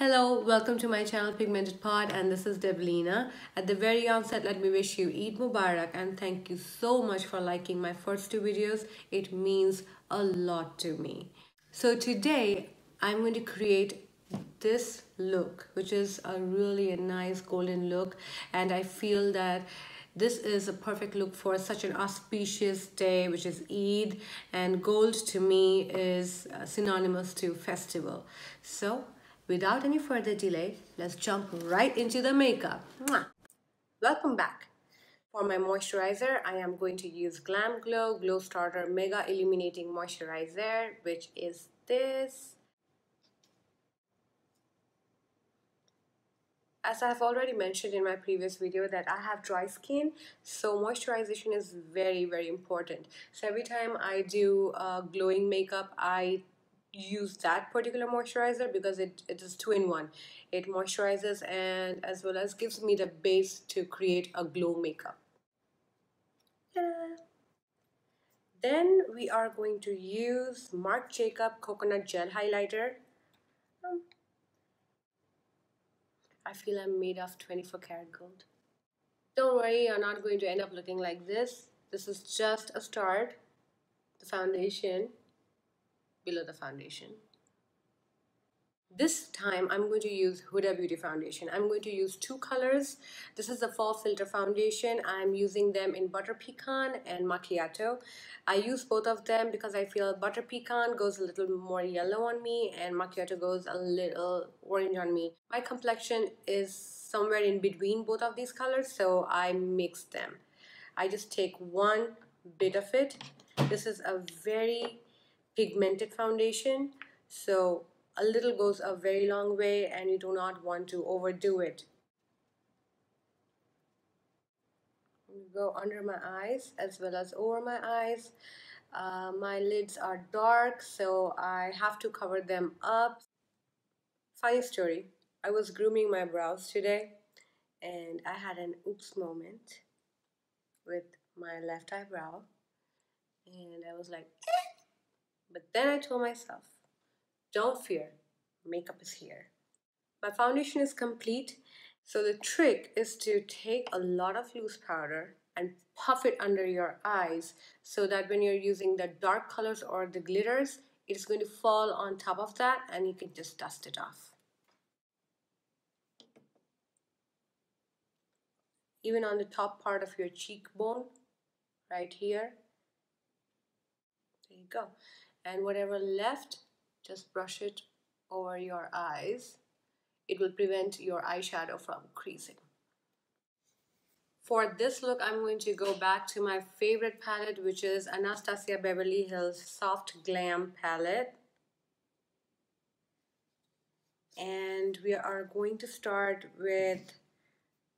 Hello, welcome to my channel Pigmented Pod, and this is Devlina. At the very onset, let me wish you Eid Mubarak and thank you so much for liking my first two videos. It means a lot to me. So today I'm going to create this look, which is a really nice golden look, and I feel that this is a perfect look for such an auspicious day, which is Eid, and gold to me is synonymous to festival. So without any further delay, let's jump right into the makeup. Mwah! Welcome back. For my moisturizer, I am going to use Glam Glow Starter Mega Illuminating Moisturizer, which is this. As I've already mentioned in my previous video that I have dry skin, so moisturization is very important. So every time I do glowing makeup, I use that particular moisturizer because it is two-in-one. It moisturizes and as well as gives me the base to create a glow makeup. Ta-da! Then we are going to use Marc Coconut Gel Highlighter. I feel I'm made of 24 karat gold. Don't worry, you're not going to end up looking like this. This is just a start. The foundation, below the foundation. This time I'm going to use Huda Beauty Foundation. I'm going to use two colors. This is the Fall Filter Foundation. I'm using them in Butter Pecan and Macchiato. I use both of them because I feel Butter Pecan goes a little more yellow on me and Macchiato goes a little orange on me. My complexion is somewhere in between both of these colors, so I mix them. I just take one bit of it. This is a very pigmented foundation, so a little goes a very long way and you do not want to overdo it. Go under my eyes as well as over my eyes. My lids are dark, so I have to cover them up. Funny story, I was grooming my brows today and I had an oops moment with my left eyebrow and I was like, but then I told myself, don't fear, makeup is here. My foundation is complete, so the trick is to take a lot of loose powder and puff it under your eyes so that when you're using the dark colors or the glitters, it's going to fall on top of that and you can just dust it off. Even on the top part of your cheekbone, right here. There you go. And whatever left, just brush it over your eyes. It will prevent your eyeshadow from creasing. For this look, I'm going to go back to my favorite palette, which is Anastasia Beverly Hills Soft Glam palette. And we are going to start with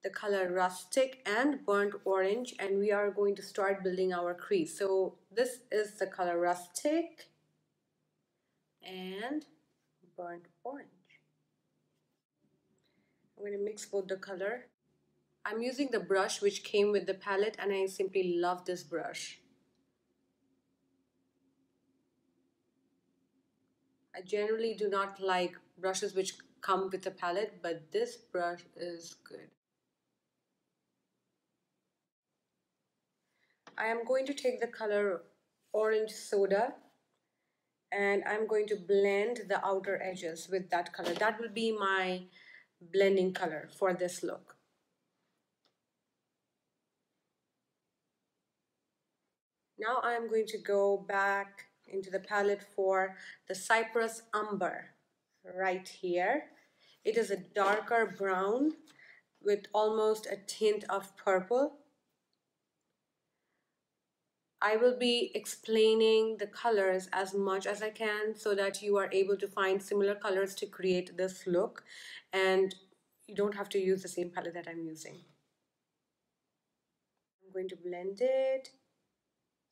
the color Rustic and Burnt Orange, and we are going to start building our crease. So this is the color Rustic and Burnt Orange. I'm going to mix both the color. I'm using the brush which came with the palette and I simply love this brush. I generally do not like brushes which come with a palette, but this brush is good. I am going to take the color Orange Soda and I'm going to blend the outer edges with that color. That will be my blending color for this look. Now I am going to go back into the palette for the Cypress Umber right here. It is a darker brown with almost a tint of purple. I will be explaining the colors as much as I can so that you are able to find similar colors to create this look and you don't have to use the same palette that I'm using. I'm going to blend it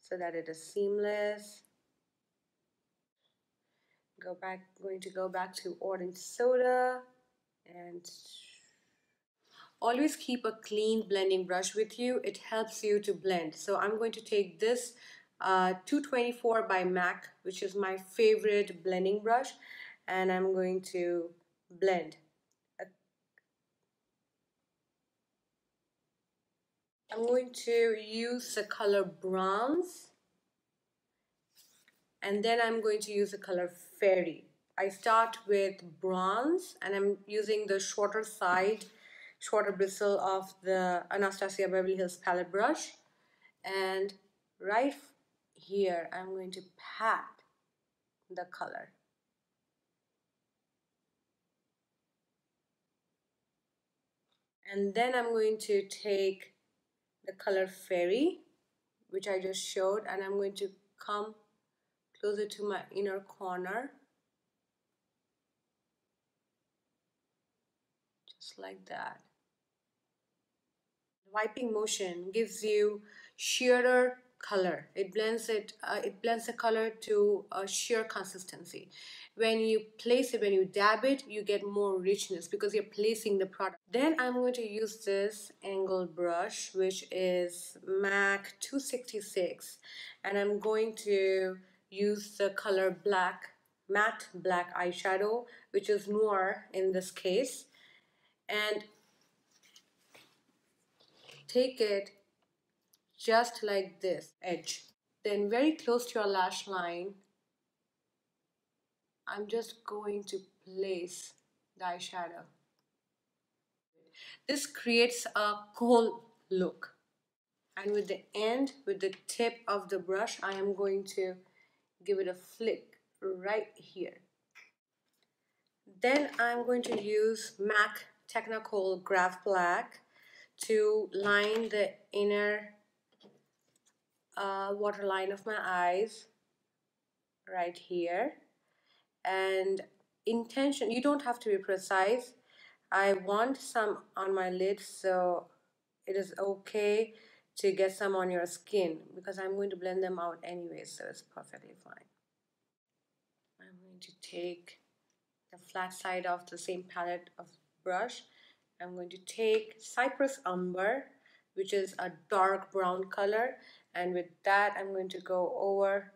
so that it is seamless. Going to go back to Orange Soda and always keep a clean blending brush with you. It helps you to blend. So I'm going to take this 224 by MAC, which is my favorite blending brush, and I'm going to blend. I'm going to use the color bronze, and then I'm going to use the color fairy. I start with bronze, and I'm using the shorter side, shorter bristle of the Anastasia Beverly Hills palette brush. And right here, I'm going to pat the color. And then I'm going to take the color fairy, which I just showed, and I'm going to come closer to my inner corner, just like that. The wiping motion gives you sheerer color. It blends the color to a sheer consistency. When you place it, when you dab it, you get more richness because you're placing the product. Then I'm going to use this angled brush, which is MAC 266, and I'm going to use the color black, matte black eyeshadow, which is noir in this case, and take it just like this edge. Then very close to your lash line, I'm just going to place the eyeshadow. This creates a cool look. And with the tip of the brush, I am going to give it a flick right here. Then I'm going to use MAC Technicolor Graph Black to line the inner waterline of my eyes right here. And intention, you don't have to be precise. I want some on my lids, so it is okay to get some on your skin because I'm going to blend them out anyway, so it's perfectly fine. I'm going to take the flat side of the same palette of brush. I'm going to take Cypress Umber, which is a dark brown color, and with that I'm going to go over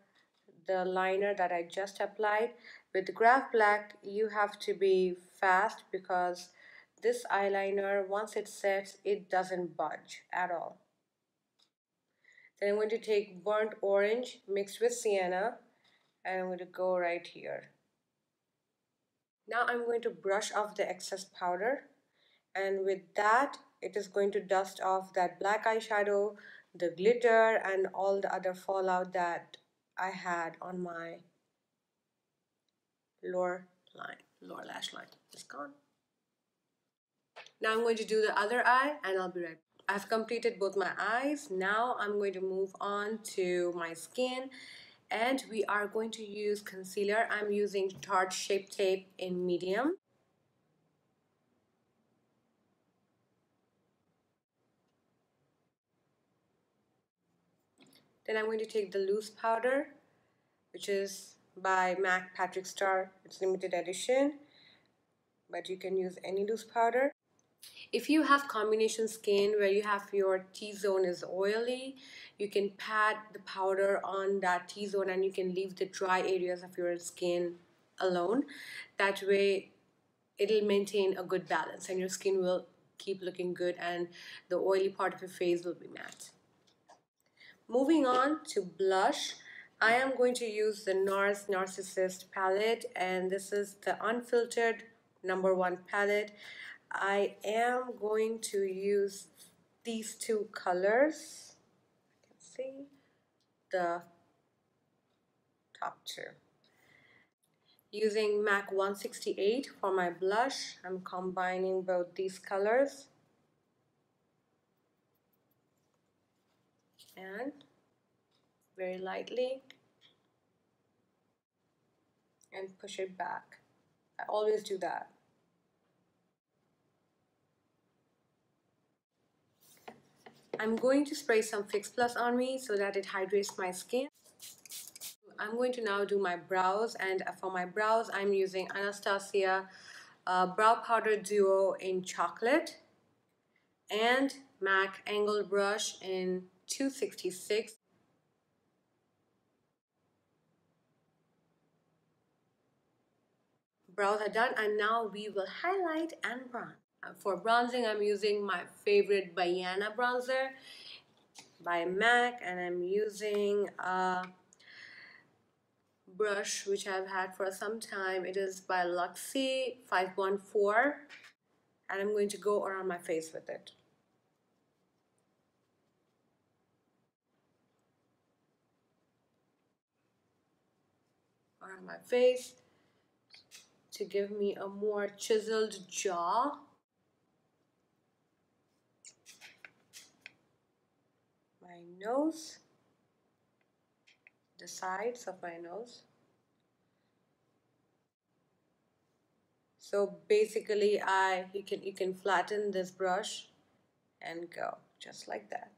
the liner that I just applied. With Graph Black, you have to be fast because this eyeliner, once it sets, it doesn't budge at all. Then I'm going to take Burnt Orange mixed with Sienna, and I'm going to go right here. Now I'm going to brush off the excess powder, and with that, it is going to dust off that black eyeshadow, the glitter, and all the other fallout that I had on my lower lash line. It's gone. Now I'm going to do the other eye and I'll be right back. I've completed both my eyes. Now I'm going to move on to my skin, and we are going to use concealer. I'm using Tarte Shape Tape in medium. Then I'm going to take the loose powder, which is by MAC Patrick Star. It's limited edition, but you can use any loose powder. If you have combination skin where you have your T-zone is oily, you can pat the powder on that T-zone and you can leave the dry areas of your skin alone. That way it'll maintain a good balance and your skin will keep looking good and the oily part of your face will be matte. Moving on to blush, I am going to use the NARS Narcissist palette, and this is the Unfiltered #1 palette. I am going to use these two colors. You can see the top two. Using MAC 168 for my blush, I'm combining both these colors and very lightly and push it back. I always do that. I'm going to spray some Fix Plus on me so that it hydrates my skin. I'm going to now do my brows, and for my brows I'm using Anastasia Brow Powder Duo in Chocolate and MAC Angled Brush in 266. Brows are done, and now we will highlight and bronze. For bronzing, I'm using my favorite Baiana bronzer by MAC, and I'm using a brush which I've had for some time. It is by Luxie 514, and I'm going to go around my face with it. Around my face to give me a more chiseled jaw. My nose, the sides of my nose. So basically you can flatten this brush and go just like that.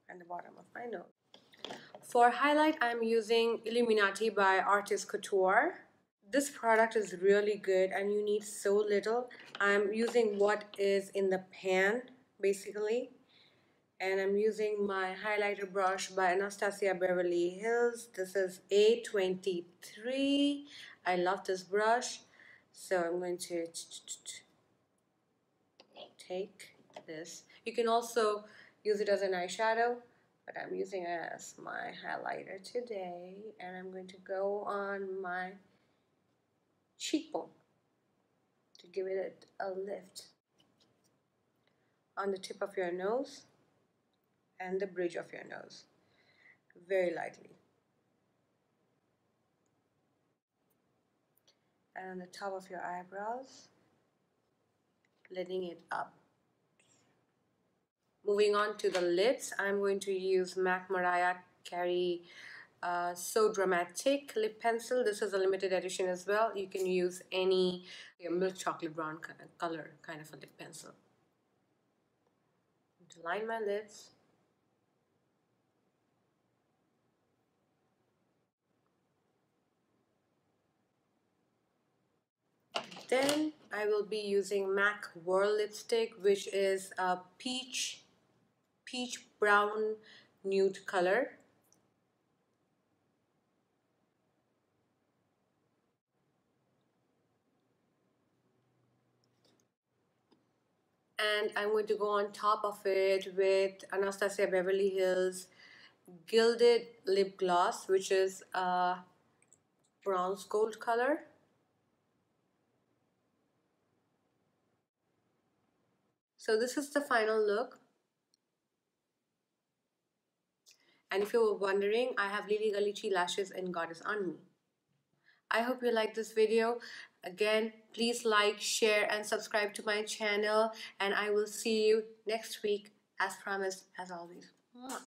And the bottom of my nose. For highlight, I'm using Illuminati by Artist Couture. This product is really good and you need so little. I'm using what is in the pan basically, and I'm using my highlighter brush by Anastasia Beverly Hills. This is A23. I love this brush, so I'm going to take this. You can also use it as an eyeshadow, but I'm using it as my highlighter today, and I'm going to go on my cheekbone to give it a lift on the tip of your nose and the bridge of your nose, very lightly, and on the top of your eyebrows, letting it up. Moving on to the lips, I'm going to use MAC Mariah Carey So Dramatic lip pencil. This is a limited edition as well. You can use any milk chocolate brown color kind of a lip pencil to line my lips. Then I will be using MAC Whirl lipstick, which is a peach brown nude color. And I'm going to go on top of it with Anastasia Beverly Hills Gilded Lip Gloss, which is a bronze gold color. So this is the final look. And if you were wondering, I have Lily Galichi lashes in Goddess on me. I hope you liked this video. Again, please like, share, and subscribe to my channel. And I will see you next week, as promised, as always. Mwah.